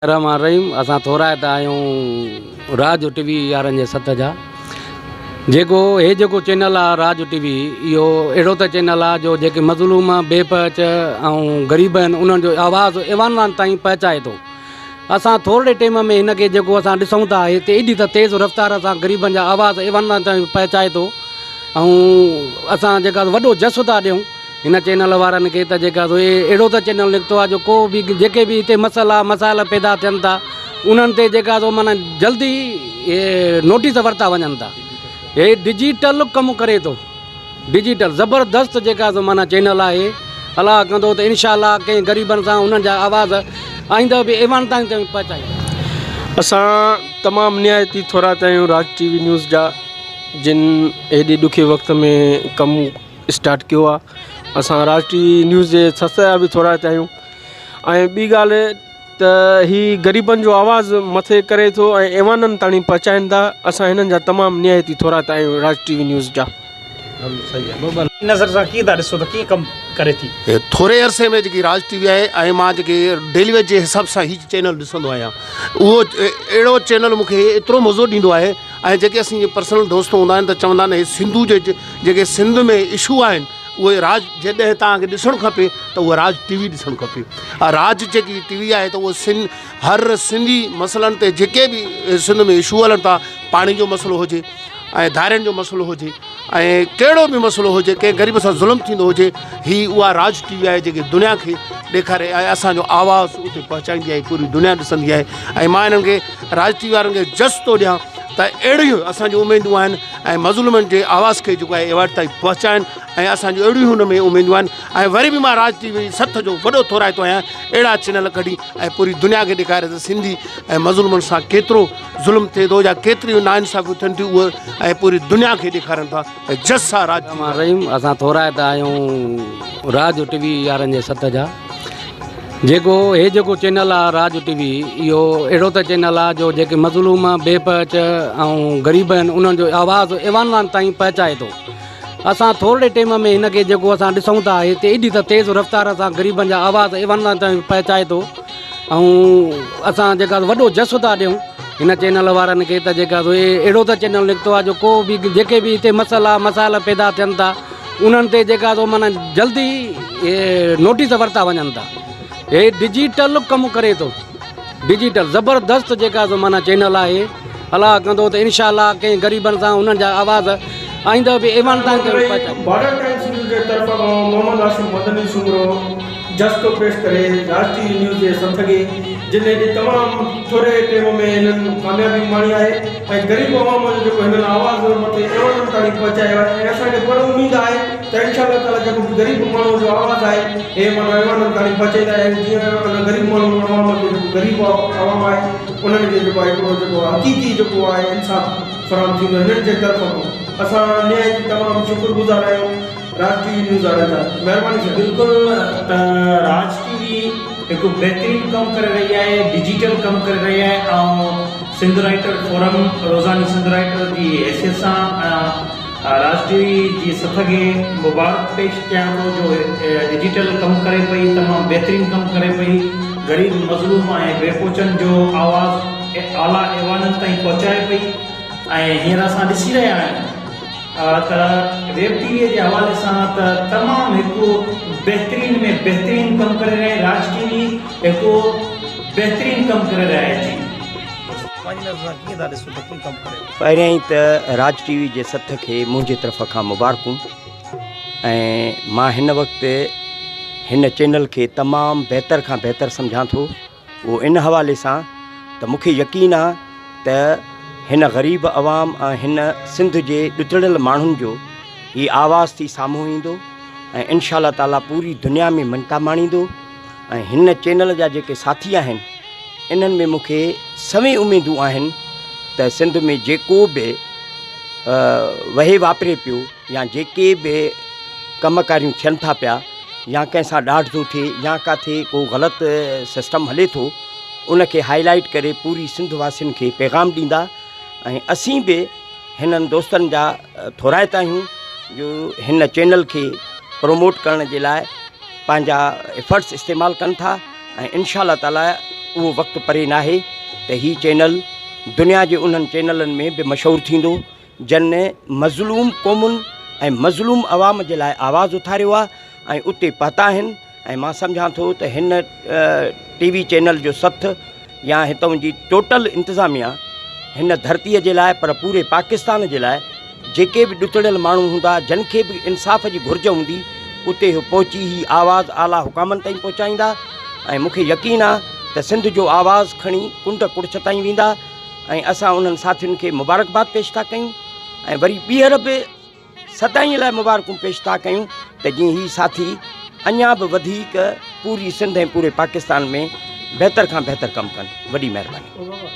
रहीम असां थोराइता आहियूं राज टीवी यारनि जे सथ जा। जेको चैनल आहे राज टीवी, इहो अहिड़ो त चैनल आहे जो जेके मज़लूम बेपच ऐं ग़रीब आहिनि उन्हनि जो आवाज़ु इवान ताईं पहुचाए थो। असां थोरे टाइम में हिन खे जेको असां ॾिसूं था हिते एॾी त तेज़ रफ़्तार सां ग़रीबनि जा आवाज़ इवान ताईं पहुचाए थो। ऐं असां जेका वॾो जस था ॾियूं हिन चैनल वारनि खे, त जेका अहिड़ो त चैनल निकितो आहे जो को बि जेके बि हिते मसाइला पैदा थियनि था उन्हनि ते जेका माना जल्दी नोटिस वरिता वञनि था। हे डिजिटल कमु करे थो, डिजिटल ज़बरदस्त जेका माना चैनल आहे। अलाह कंदो त इनशाअल्लाह कंहिं ग़रीबनि सां उन्हनि जा आवाज़ आईंदा बि इवान ताईं पहुचाए। असां तमामु निहायती थोराइता आहियूं राज टीवी न्यूज़ जा, जिन एॾे ॾुखे वक़्त में कमु स्टार्ट कयो आहे। असां राज टीवी न्यूज़ जे सथ जा बि थोराइता आहियूं। ऐं ॿी ॻाल्हि त हीअ ग़रीबनि जो आवाज़ु मथे करे थो ऐं इवाननि ताईं पहुचाइनि था। असां हिननि जा तमामु निहायती थोराइता आहियूं राज टीवी न्यूज़ जा। नज़र सां कीअं था ॾिसो त कीअं कमु करे थी? थोरे अरसे में जेकी राज टीवी आहे ऐं मां जेके डेली वेज जे हिसाब सां हीअ चैनल ॾिसंदो आहियां, उहो अहिड़ो चैनल मूंखे एतिरो मज़ो ॾींदो आहे। ऐं जेके असीं पर्सनल दोस्त हूंदा आहिनि त चवंदा आहिनि सिंधू जे जेके सिंध में इशू आहिनि उहे राज जॾहिं तव्हांखे ॾिसणु खपे त उहा राज टीवी ॾिसणु खपे। राज जेकी टीवी आहे त उहो हर सिंधी मसइलनि ते जेके बि सिंध में इशू हलनि था, पाणी जो मसइलो हुजे ऐं धारियुनि जो मसइलो हुजे ऐं कहिड़ो बि मसइलो हुजे, कंहिं ग़रीब सां ज़ुल्म थींदो हुजे, हीअ उहा राज टीवी आहे जेकी दुनिया खे ॾेखारे ऐं असांजो आवाज़ु उते पहुचाईंदी आहे, पूरी दुनिया ॾिसंदी आहे। ऐं मां हिननि खे राज टीवी वारनि खे जस थो ॾियां त अहिड़ियूं असांजूं उमेदूं आहिनि ऐं मज़लूमनि जे आवाज़ खे जेको आहे एवार्ड ताईं पहुचाइनि ऐं असांजूं अहिड़ियूं हुन में उमेदूं आहिनि। ऐं वरी बि मां राज टीवी सथ जो वॾो थोराइतो आहियां, अहिड़ा चैनल कढी ऐं पूरी दुनिया खे ॾेखारे त सिंधी ऐं मज़लूमनि सां केतिरो ज़ुल्म थिए थो या केतिरियूं नाइंसाफ़ियूं थियनि थियूं उहे ऐं पूरी दुनिया खे ॾेखारनि था। ऐं जस सां राज रहीम असां थोराइता आहियूं राज टीवी यारनि जे सथ जा। जेको चैनल आहे राज टीवी, इहो अहिड़ो त चैनल आहे जो जेके मज़लूम बेपच ऐं ग़रीब आहिनि उन्हनि जो आवाज़ु इवान ताईं पहुचाए थो। असां थोरे टाइम में हिन खे जेको असां ॾिसूं था हिते एॾी त तेज़ रफ़्तार सां ग़रीबनि जा आवाज़ इवान ताईं पहुचाए थो। ऐं असां जेका वॾो जस था ॾियूं हिन चैनल वारनि खे, त जेका अहिड़ो त चैनल निकितो आहे जो को बि जेके बि हिते मसाइला पैदा थियनि था उन्हनि ते जेका माना जल्दी नोटिस वरिता वञनि था। हे डिजिटल कमु करे थो, डिजिटल ज़बरदस्त जेका माना चैनल आहे। अलाह कंदो त इनशाअल्लाह कंहिं ग़रीबनि सां उन्हनि जा आवाज़ आईंदा बि इवान ताईं पहुचाए। बॉर्डर टाइम्स न्यूज़ जे तरफ़ खां मोहम्मद आसिम मदनी सुमरो जस थो पेश करे राज टीवी न्यूज़ जे सथ खे, जिन तमामु थोरे टाइम में हिननि कामयाबी माणी आहे ऐं ग़रीब अवाम जो जेको हिननि आवाज़ मथे इवाननि ताईं पहुचायो आहे। ऐं असांखे पर उमेद आहे त इनशाअल्लाह ताला जेको बि ग़रीब माण्हू जो आवाज़ आहे हे माना इवाननि ताईं पहुचाईंदा आहिनि। जीअं ग़रीब माण्हू अवाम जो जेको ग़रीब अवाम आहे उन्हनि खे जेको आहे हिकिड़ो जेको हक़ीक़ी जेको आहे इंसाफ़ फ़राहम थींदो हिननि जे तरफ़ खां। असां निहायती तमामु शुक्रगुज़ार आहियूं राज टीवी न्यूज़ वारनि जा। महिरबानी सां बिल्कुलु त राज टीवी हिकु बहितरीनु कमु करे रही आहे, डिजिटल कमु करे रही आहे। ऐं सिंध राइटर फोरम रोज़ानी सिंध राइटर जी हैसियत सां राज टीवी जी सथ खे मुबारक पेश कयां थो जो डिजिटल कमु करे पई, तमामु बहितरीनु कमु करे पई। ग़रीब मज़लूम ऐं बेपोचनि जो आवाज़ु आला इवाननि ताईं पहुचाए पई। ऐं हींअर असां ॾिसी रहिया आहियूं त वेब टीवीअ जे हवाले सां त तमामु हिकु बहितरीन में बहितरीनु कमु करे रहे। राज टीवी हिकु बहितरीनु कमु करे रहे। जी पहिरियां ई त राज टीवी जे सथ खे मुंहिंजे तरफ़ खां मुबारकूं। ऐं मां हिन वक़्तु हिन चैनल खे तमामु बहितर खां बहितर सम्झां थो, उहो इन हवाले सां त मूंखे यकीन आहे त हिन ग़रीब अवाम ऐं हिन सिंध जे ॾुतड़ियल माण्हुनि जो हीअ आवाज़ थी साम्हूं ईंदो ऐं इनशाअल्लाह ताला पूरी दुनिया में मनता माणींदो। ऐं हिन चैनल जा जेके साथी आहिनि इन्हनि में मूंखे सभई उमेदूं आहिनि त सिंध में जेको बि वहे वापरे पियो या जेके बि कमकारियूं थियनि था पिया या कंहिंसां ॾाढ थो थिए या किथे को ग़लति सिस्टम हले थो, उनखे हाईलाइट करे पूरी सिंध वासियुनि खे पैगाम ॾींदा। ऐं असीं बि हिननि दोस्तनि जा थोराइता आहियूं जो हिन चैनल खे प्रमोट करण जे लाइ पंहिंजा एफर्ट्स इस्तेमालु कनि था। ऐं इंशाअल्लाह ताला उहो वक़्तु परे नाहे त हीउ चैनल दुनिया जे उन्हनि चैनलनि में बि मशहूरु थींदो जिन मज़लूम क़ौमुनि ऐं मज़लूम आवाम जे लाइ आवाज़ु उथारियो आहे ऐं उते पहुता आहिनि। ऐं मां सम्झां थो त हिन TV चैनल जो सथ या हितां जी टोटल इंतिज़ामिया हिन धरतीअ जे लाइ पर पूरे पाकिस्तान जे लाइ जेके बि ॾुतड़ियल माण्हू हूंदा जिन खे बि इंसाफ़ जी घुर्ज हूंदी उते हू पहुची ही आवाज़ु आला हुकामनि ताईं पहुचाईंदा। ऐं मूंखे यकीन आहे त सिंध जो आवाज़ु खणी कुंड कुड़छ ताईं वेंदा ऐं असां उन्हनि साथियुनि खे मुबारकबाद पेश था कयूं ऐं वरी ॿीहर बि सदाईं लाइ मुबारकूं पेश था कयूं त जीअं ही साथी अञा बि वधीक पूरी सिंध ऐं पूरे पाकिस्तान में बहितर खां बहितर कमु कनि। वॾी महिरबानी।